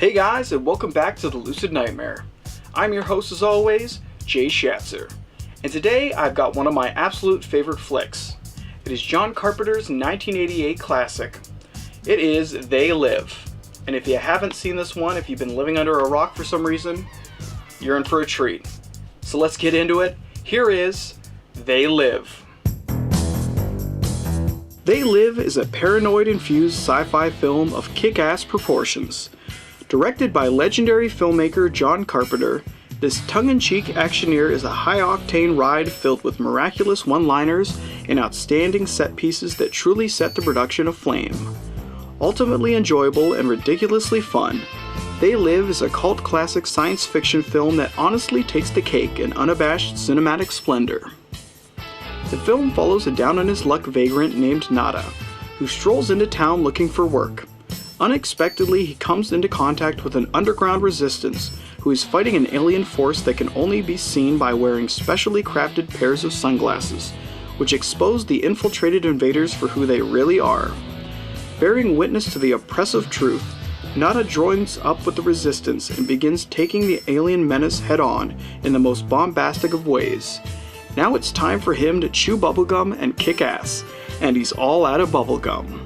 Hey guys, and welcome back to the Lucid Nightmare. I'm your host as always, Jay Schatzer, and today I've got one of my absolute favorite flicks. It is John Carpenter's 1988 classic. It is They Live, and if you haven't seen this one, if you've been living under a rock for some reason, you're in for a treat. So let's get into it. Here is They Live. They Live is a paranoid-infused sci-fi film of kick-ass proportions. Directed by legendary filmmaker John Carpenter, this tongue-in-cheek actioneer is a high-octane ride filled with miraculous one-liners and outstanding set pieces that truly set the production aflame. Ultimately enjoyable and ridiculously fun, They Live is a cult classic science fiction film that honestly takes the cake in unabashed cinematic splendor. The film follows a down-on-his-luck vagrant named Nada, who strolls into town looking for work. Unexpectedly, he comes into contact with an underground resistance who is fighting an alien force that can only be seen by wearing specially crafted pairs of sunglasses, which expose the infiltrated invaders for who they really are. Bearing witness to the oppressive truth, Nada joins up with the resistance and begins taking the alien menace head-on in the most bombastic of ways. Now it's time for him to chew bubblegum and kick ass, and he's all out of bubblegum.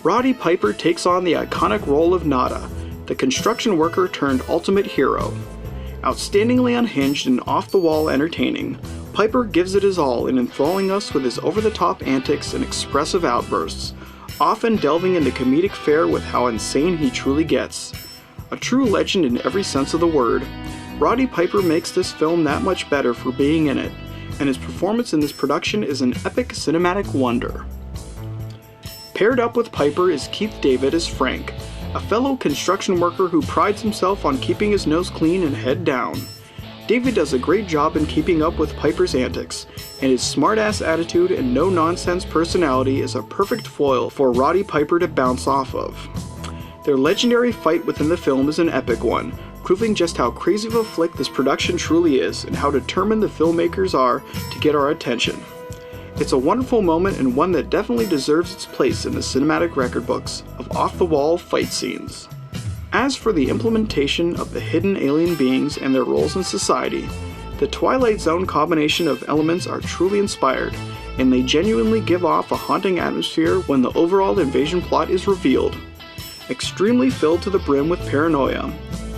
Roddy Piper takes on the iconic role of Nada, the construction worker turned ultimate hero. Outstandingly unhinged and off-the-wall entertaining, Piper gives it his all in enthralling us with his over-the-top antics and expressive outbursts, often delving into comedic fare with how insane he truly gets. A true legend in every sense of the word, Roddy Piper makes this film that much better for being in it, and his performance in this production is an epic cinematic wonder. Paired up with Piper is Keith David as Frank, a fellow construction worker who prides himself on keeping his nose clean and head down. David does a great job in keeping up with Piper's antics, and his smart-ass attitude and no-nonsense personality is a perfect foil for Roddy Piper to bounce off of. Their legendary fight within the film is an epic one, proving just how crazy of a flick this production truly is and how determined the filmmakers are to get our attention. It's a wonderful moment and one that definitely deserves its place in the cinematic record books of off-the-wall fight scenes. As for the implementation of the hidden alien beings and their roles in society, the Twilight Zone combination of elements are truly inspired, and they genuinely give off a haunting atmosphere when the overall invasion plot is revealed. Extremely filled to the brim with paranoia,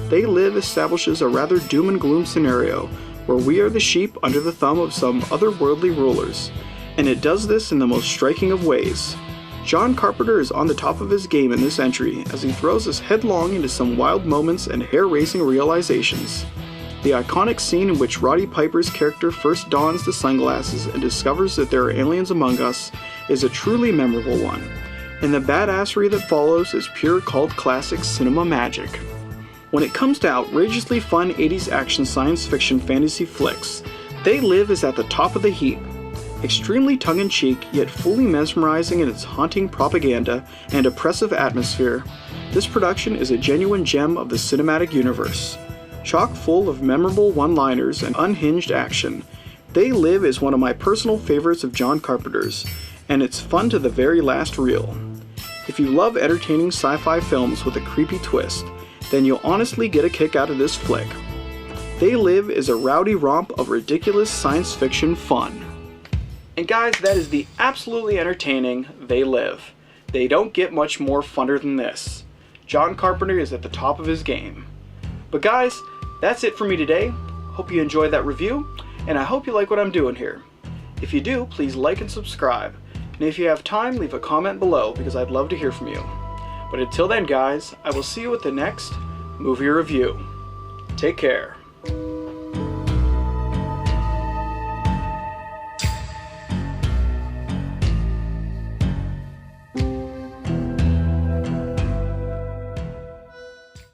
They Live establishes a rather doom and gloom scenario where we are the sheep under the thumb of some otherworldly rulers. And it does this in the most striking of ways. John Carpenter is on the top of his game in this entry as he throws us headlong into some wild moments and hair-raising realizations. The iconic scene in which Roddy Piper's character first dons the sunglasses and discovers that there are aliens among us is a truly memorable one, and the badassery that follows is pure cult classic cinema magic. When it comes to outrageously fun 80s action science fiction fantasy flicks, They Live is at the top of the heap. Extremely tongue-in-cheek, yet fully mesmerizing in its haunting propaganda and oppressive atmosphere, this production is a genuine gem of the cinematic universe. Chock full of memorable one-liners and unhinged action, They Live is one of my personal favorites of John Carpenter's, and it's fun to the very last reel. If you love entertaining sci-fi films with a creepy twist, then you'll honestly get a kick out of this flick. They Live is a rowdy romp of ridiculous science fiction fun. And guys, that is the absolutely entertaining They Live. They don't get much more funner than this. John Carpenter is at the top of his game. But guys, that's it for me today. Hope you enjoyed that review, and I hope you like what I'm doing here. If you do, please like and subscribe. And if you have time, leave a comment below because I'd love to hear from you. But until then guys, I will see you at the next movie review. Take care.